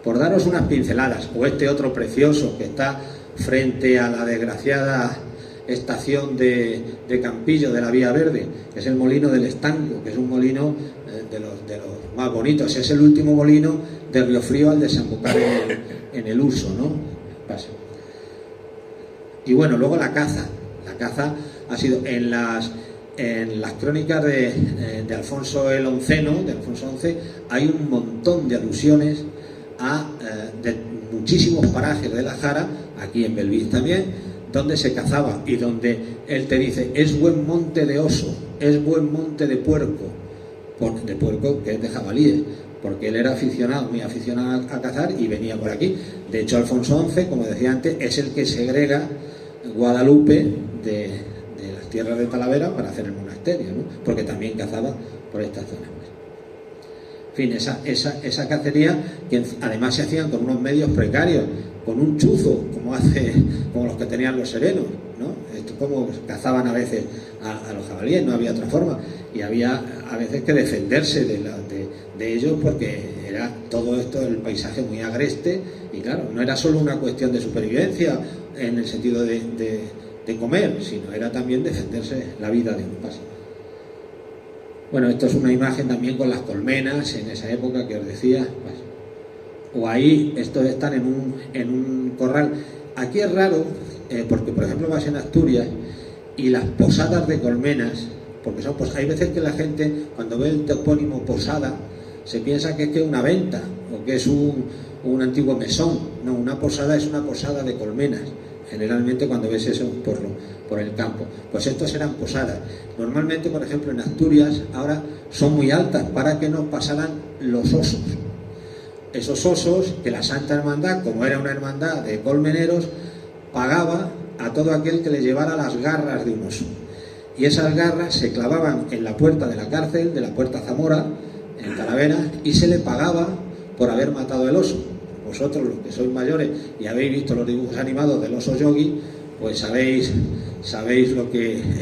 por daros unas pinceladas, o este otro precioso que está frente a la desgraciada estación de Campillo de la Vía Verde, que es el molino del Estanco, que es un molino de los más bonitos. Es el último molino de Riofrío al desembocar en el Urso, ¿no? Y bueno, luego la caza. La caza ha sido en las crónicas de Alfonso el Onceno, de Alfonso XI, hay un montón de alusiones a de muchísimos parajes de la Jara, aquí en Belvís también, donde se cazaba y donde él te dice: es buen monte de oso, es buen monte de puerco, que es de jabalíes, porque él era aficionado, muy aficionado a cazar y venía por aquí. De hecho, Alfonso XI, como decía antes, es el que segrega Guadalupe de las tierras de Talavera para hacer el monasterio, ¿no? Porque también cazaba por estas zonas. En fin, esa cacería, que además se hacían con unos medios precarios, con un chuzo, como los que tenían los serenos, ¿no? Esto, como cazaban a veces a los jabalíes, no había otra forma, y había a veces que defenderse de ellos, porque era todo esto, el paisaje muy agreste, y claro, no era solo una cuestión de supervivencia en el sentido de comer, sino era también defenderse la vida de un paso. Bueno, esto es una imagen también con las colmenas en esa época que os decía. O ahí, estos están en un corral. Aquí es raro, porque por ejemplo vas en Asturias y las posadas de colmenas, porque hay veces que la gente, cuando ve el topónimo posada, se piensa que es una venta o que es un antiguo mesón. No, una posada es una posada de colmenas. Generalmente cuando ves eso por el campo, pues estos eran posadas. Normalmente, por ejemplo, en Asturias ahora son muy altas para que no pasaran los osos. Esos osos que la Santa Hermandad, como era una hermandad de colmeneros, pagaba a todo aquel que le llevara las garras de un oso. Y esas garras se clavaban en la puerta de la cárcel, de la Puerta Zamora, en Talavera, y se le pagaba por haber matado el oso. Vosotros, los que sois mayores y habéis visto los dibujos animados del oso yogi, pues sabéis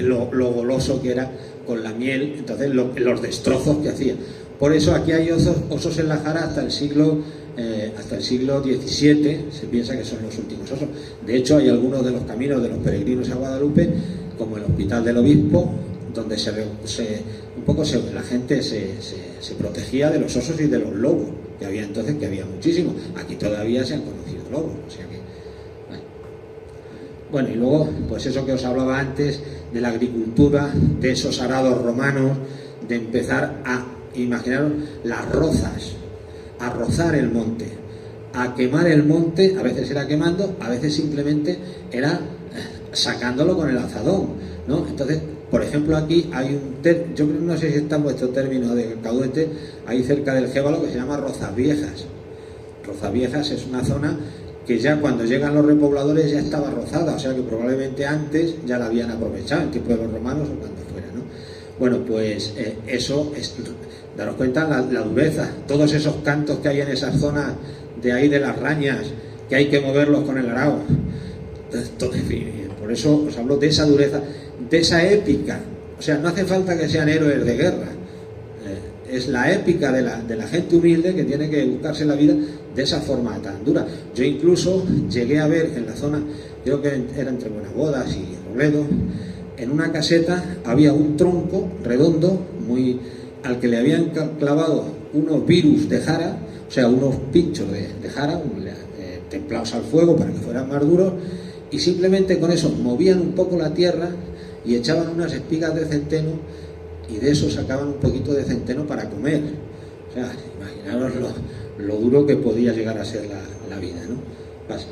lo goloso que era con la miel, entonces los destrozos que hacía. Por eso aquí hay osos en la Jara hasta el siglo XVII, se piensa que son los últimos osos. De hecho, hay algunos de los caminos de los peregrinos a Guadalupe, como el Hospital del Obispo, donde la gente se protegía de los osos y de los lobos, que había entonces, que había muchísimos. Aquí todavía se han conocido lobos, o sea que... Bueno, y luego, pues eso que os hablaba antes, de la agricultura, de esos arados romanos, de empezar a, imaginaros, las rozas, a rozar el monte, a quemar el monte. A veces era quemando, a veces simplemente era sacándolo con el azadón, ¿no? Entonces, por ejemplo, aquí hay yo no sé si está en vuestro término de Caudete, ahí cerca del Jévalo, que se llama Rozas Viejas. Rozas Viejas es una zona que ya cuando llegan los repobladores ya estaba rozada, o sea que probablemente antes ya la habían aprovechado, en tiempo de los romanos o cuando fuera, ¿no? Bueno, pues eso es, daros cuenta la dureza, todos esos cantos que hay en esas zonas de ahí de las Rañas, que hay que moverlos con el arao. Por eso os hablo de esa dureza, de esa épica. O sea, no hace falta que sean héroes de guerra, es la épica de la gente humilde que tiene que buscarse la vida de esa forma tan dura. Yo incluso llegué a ver en la zona, creo que era entre Buenabodas y Robledo, en una caseta había un tronco redondo al que le habían clavado unos virus de jara, o sea, unos pinchos de jara templados al fuego para que fueran más duros, y simplemente con eso movían un poco la tierra y echaban unas espigas de centeno, y de eso sacaban un poquito de centeno para comer. O sea, imaginaros lo duro que podía llegar a ser la vida, ¿no? Pasa.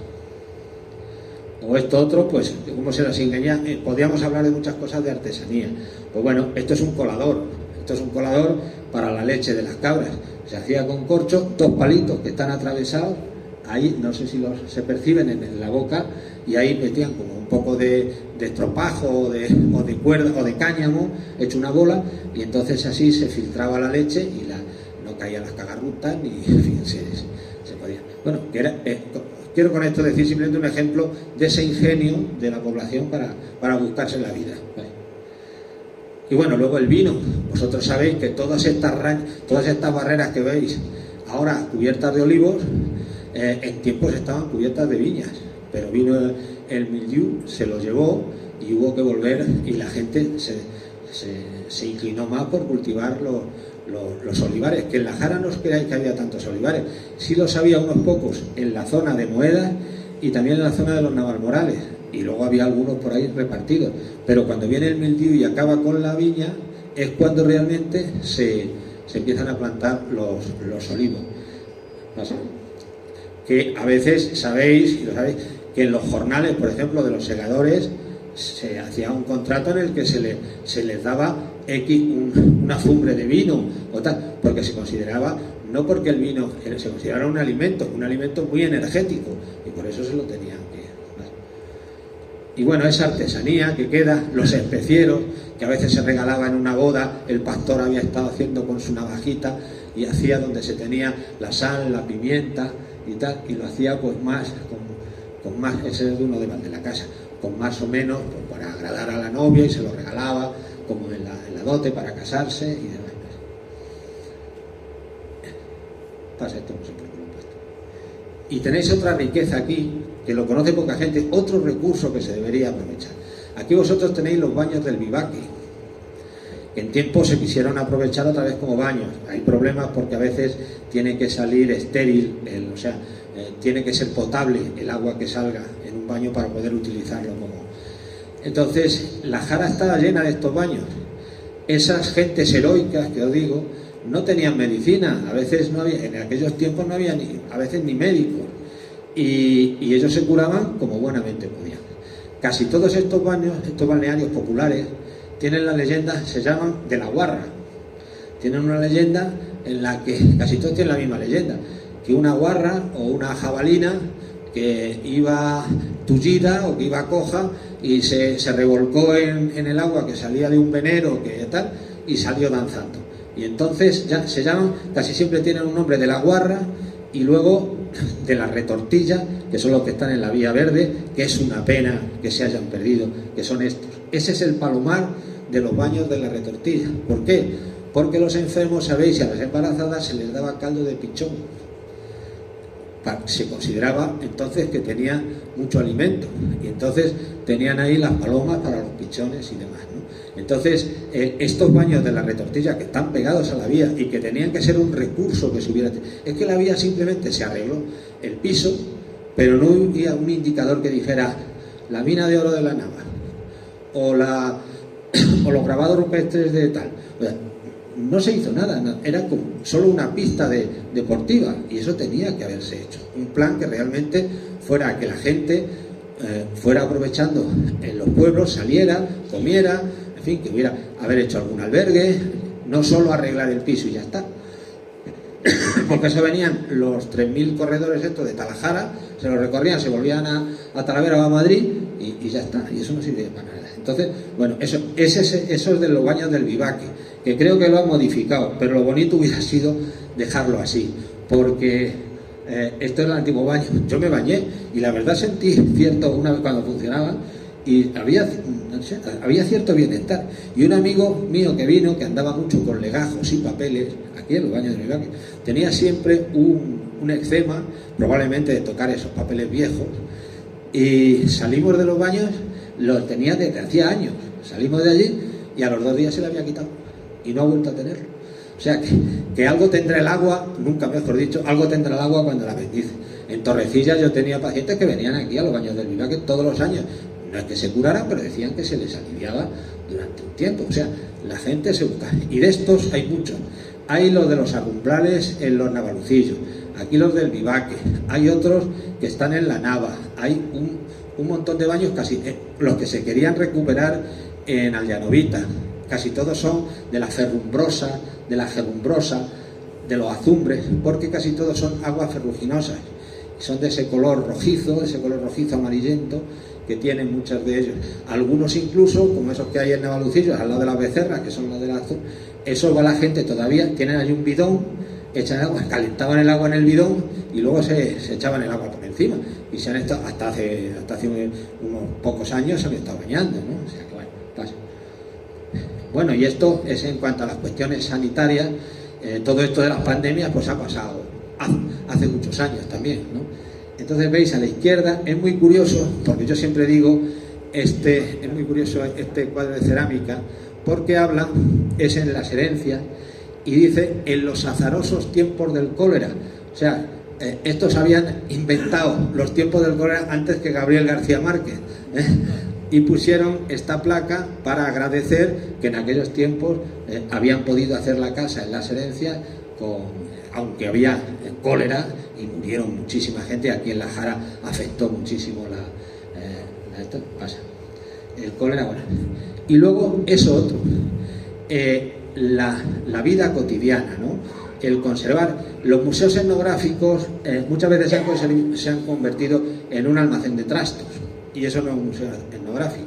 O esto otro, pues, cómo se las ingenia. Podríamos hablar de muchas cosas de artesanía. Pues bueno, esto es un colador. Esto es un colador para la leche de las cabras. Se hacía con corcho, 2 palitos que están atravesados. Ahí, no sé si se perciben en la boca, y ahí metían como un poco de estropajo o de cuerda o de cáñamo, hecho una bola, y entonces así se filtraba la leche y no caían las cagarrutas, ni en fin, se podía. Bueno, quiero con esto decir simplemente un ejemplo de ese ingenio de la población para buscarse la vida. ¿Vale? Y bueno, luego el vino. Vosotros sabéis que todas estas barreras que veis ahora cubiertas de olivos, en tiempos estaban cubiertas de viñas, pero vino el mildiu, se lo llevó y hubo que volver, y la gente se inclinó más por cultivar los olivares, que en la Jara no os creáis que había tantos olivares, sí los había unos pocos en la zona de Moedas y también en la zona de los Navalmorales, y luego había algunos por ahí repartidos, pero cuando viene el mildiu y acaba con la viña es cuando realmente se empiezan a plantar los olivos. Que a veces sabéis, y lo sabéis, que en los jornales, por ejemplo, de los segadores, se hacía un contrato en el que se les daba una azumbre de vino o tal, porque se consideraba, no porque el vino se consideraba un alimento muy energético, y por eso se lo tenían que... Y bueno, esa artesanía que queda, los especieros, que a veces se regalaba en una boda, el pastor había estado haciendo con su navajita y hacía donde se tenía la sal, la pimienta y tal, y lo hacía pues más, con más, ese es uno de la casa, con más o menos, pues, para agradar a la novia, y se lo regalaba como en la dote para casarse y demás. Pasa esto, no se preocupe. Y tenéis otra riqueza aquí, que lo conoce poca gente, otro recurso que se debería aprovechar. Aquí vosotros tenéis los baños del Vivaque, que en tiempo se quisieron aprovechar otra vez como baños. Hay problemas porque a veces tiene que salir estéril, tiene que ser potable el agua que salga en un baño para poder utilizarlo como... Entonces, la Jara estaba llena de estos baños. Esas gentes heroicas que os digo, no tenían medicina, a veces no había, en aquellos tiempos no había a veces ni médicos, y ellos se curaban como buenamente podían. Casi todos estos baños, estos balnearios populares, tienen la leyenda, se llaman de la Guarra. Tienen una leyenda en la que casi todos tienen la misma leyenda, que una guarra o una jabalina que iba tullida o que iba coja y se revolcó en el agua que salía de un venero que tal, y salió danzando. Y entonces ya se llaman, casi siempre tienen un nombre de la Guarra, y luego de la Retortilla, que son los que están en la Vía Verde, que es una pena que se hayan perdido, que son estos. Ese es el palomar de los baños de la Retortilla. ¿Por qué? Porque los enfermos, sabéis, y a las embarazadas se les daba caldo de pichón. Se consideraba entonces que tenía mucho alimento, y entonces tenían ahí las palomas para los pichones y demás, ¿no? Entonces, estos baños de la Retortilla, que están pegados a la vía y que tenían que ser un recurso que se hubiera... Es que la vía simplemente se arregló el piso, pero no había un indicador que dijera la mina de oro de la Nava o los grabados rupestres de tal. O sea, no se hizo nada, era como solo una pista deportiva, y eso tenía que haberse hecho. Un plan que realmente fuera que la gente fuera aprovechando en los pueblos, saliera, comiera, en fin, que hubiera haber hecho algún albergue, no solo arreglar el piso y ya está. Porque eso venían los 3.000 corredores estos de Talajara, se los recorrían, se volvían a Talavera o a Madrid y ya está, y eso no sirve para nada. Entonces, bueno, eso es de los baños del Vivaque, que creo que lo han modificado, pero lo bonito hubiera sido dejarlo así, porque esto es el antiguo baño. Yo me bañé y la verdad sentí cierto, una vez cuando funcionaba, y había cierto bienestar. Y un amigo mío que vino, que andaba mucho con legajos y papeles, aquí en los baños del Vivaque, tenía siempre un eczema, probablemente de tocar esos papeles viejos, y salimos de los baños, los tenía desde hacía años, salimos de allí y a los 2 días se le había quitado y no ha vuelto a tenerlo. O sea que algo tendrá el agua, nunca mejor dicho, algo tendrá el agua cuando la bendice. En Torrecillas yo tenía pacientes que venían aquí a los baños del Vivaque todos los años, no es que se curaran, pero decían que se les aliviaba durante un tiempo. O sea, la gente se busca, y de estos hay muchos. Hay los de los arrumbrales en los Navalucillos, aquí los del Vivaque, hay otros que están en la Nava, hay un montón de baños, casi los que se querían recuperar en Alllanovita, casi todos son de la ferrumbrosa, de la gerumbrosa, de los azumbres, porque casi todos son aguas ferruginosas, son de ese color rojizo amarillento que tienen muchos de ellos. Algunos incluso, como esos que hay en Navalucillos, al lado de las becerras, que son las de la azul, eso va la gente todavía, tienen ahí un bidón, echan agua, calentaban el agua en el bidón y luego se echaban el agua por encima, y se han estado, hasta hace unos pocos años se han estado bañando, ¿no? O sea que bueno, pasa. Bueno, y esto es en cuanto a las cuestiones sanitarias. Todo esto de las pandemias pues ha pasado hace muchos años también, ¿no? Entonces veis a la izquierda, es muy curioso, porque yo siempre digo, es muy curioso este cuadro de cerámica, porque habla, es en las herencias, y dice, en los azarosos tiempos del cólera. O sea, estos habían inventado los tiempos del cólera antes que Gabriel García Márquez, ¿eh? Y pusieron esta placa para agradecer que en aquellos tiempos habían podido hacer la casa en las herencias, aunque había cólera y murieron muchísima gente. Aquí en La Jara afectó muchísimo esto pasa, el cólera, bueno. Y luego eso otro, la vida cotidiana, ¿no? El conservar. Los museos etnográficos muchas veces se han convertido en un almacén de trastos, y eso no es un museo etnográfico.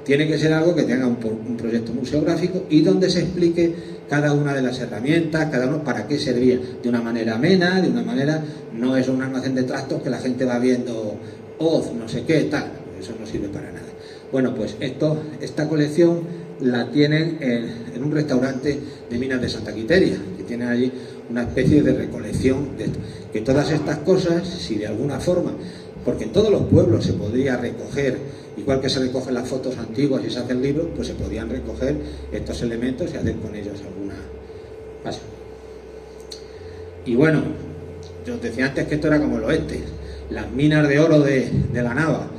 Tiene que ser algo que tenga un proyecto museográfico y donde se explique cada una de las herramientas, cada uno para qué servía, de una manera amena, de una manera, no es un almacén de trastos que la gente va viendo no sé qué, tal, eso no sirve para nada. Bueno, pues esta colección la tienen en un restaurante de Minas de Santa Quiteria, que tienen allí una especie de recolección de esto. Que todas estas cosas, si de alguna forma, porque en todos los pueblos se podría recoger, igual que se recogen las fotos antiguas y se hacen libros, pues se podían recoger estos elementos y hacer con ellos alguna paso. Y bueno, yo os decía antes que esto era como el oeste, las minas de oro de la Nava.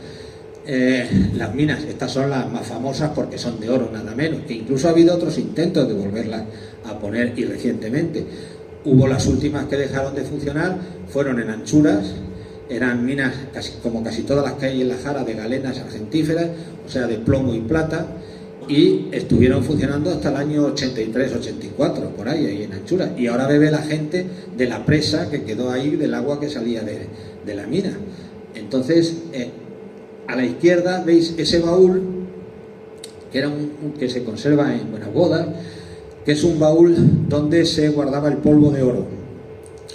Las minas, estas son las más famosas porque son de oro, nada menos, que incluso ha habido otros intentos de volverlas a poner, y recientemente hubo las últimas que dejaron de funcionar, fueron en Anchuras, eran minas como casi todas las que hay en La Jara, de galenas argentíferas, o sea, de plomo y plata, y estuvieron funcionando hasta el año 83-84, por ahí en Anchuras, y ahora bebe la gente de la presa que quedó ahí, del agua que salía de la mina. Entonces, a la izquierda veis ese baúl, que se conserva en Buenabodas, que es un baúl donde se guardaba el polvo de oro.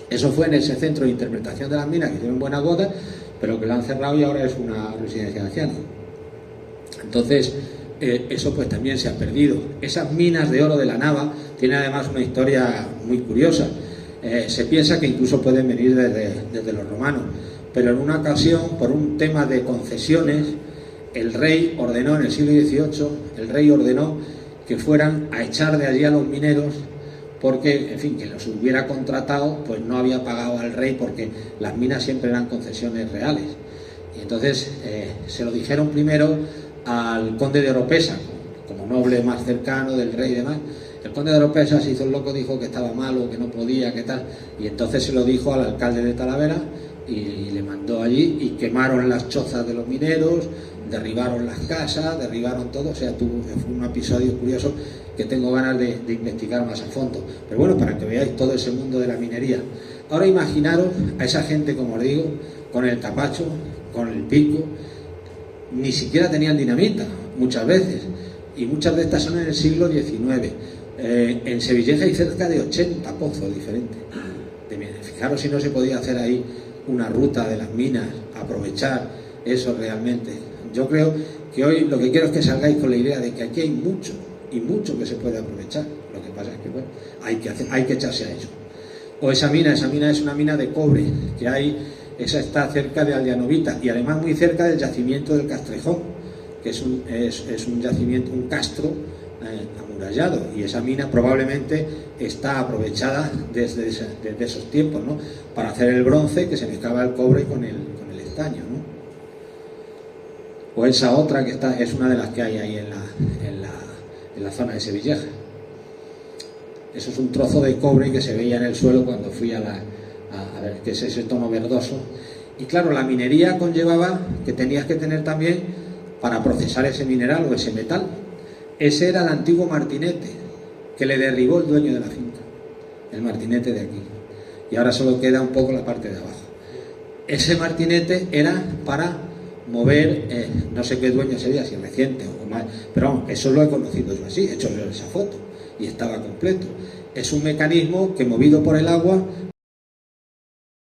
Eso fue en ese centro de interpretación de las minas que hicieron en Buenabodas, pero que lo han cerrado y ahora es una residencia de ancianos. Entonces, eso pues también se ha perdido. Esas minas de oro de la Nava tienen además una historia muy curiosa. Se piensa que incluso pueden venir desde los romanos, pero en una ocasión, por un tema de concesiones, el rey ordenó en el siglo XVIII, el rey ordenó que fueran a echar de allí a los mineros, porque, en fin, que los hubiera contratado, pues no había pagado al rey, porque las minas siempre eran concesiones reales. Y entonces se lo dijeron primero al conde de Oropesa, como noble más cercano del rey y demás. El conde de Oropesa se hizo el loco, dijo que estaba malo, que no podía, que tal, y entonces se lo dijo al alcalde de Talavera y le mandó allí, y quemaron las chozas de los mineros, derribaron las casas, derribaron todo. O sea, fue un episodio curioso que tengo ganas de investigar más a fondo. Pero bueno, para que veáis todo ese mundo de la minería. Ahora imaginaros a esa gente, como os digo, con el capacho, con el pico, ni siquiera tenían dinamita, muchas veces, y muchas de estas son en el siglo XIX. En Sevilleja hay cerca de 80 pozos diferentes. Fijaros si no se podía hacer ahí una ruta de las minas, aprovechar eso realmente. Yo creo que hoy lo que quiero es que salgáis con la idea de que aquí hay mucho, y mucho que se puede aprovechar. Lo que pasa es que, bueno, hay que echarse a ello. O esa mina es una mina de cobre, que hay, esa está cerca de Aldeanovita, y además muy cerca del yacimiento del Castrejón, que es un yacimiento, un castro amurallado, y esa mina probablemente está aprovechada desde esos tiempos, ¿no?, para hacer el bronce, que se mezclaba el cobre con el estaño, ¿no? O esa otra que es una de las que hay ahí en la zona de Sevilleja. Eso es un trozo de cobre que se veía en el suelo cuando fui a ver qué es ese tono verdoso. Y claro, la minería conllevaba que tenías que tener también, para procesar ese mineral o ese metal, ese era el antiguo martinete que le derribó el dueño de la finca, el martinete de aquí, y ahora solo queda un poco la parte de abajo. Ese martinete era para mover, no sé qué dueño sería, si reciente o más, pero vamos, eso lo he conocido yo así, he hecho yo esa foto y estaba completo. Es un mecanismo que, movido por el agua,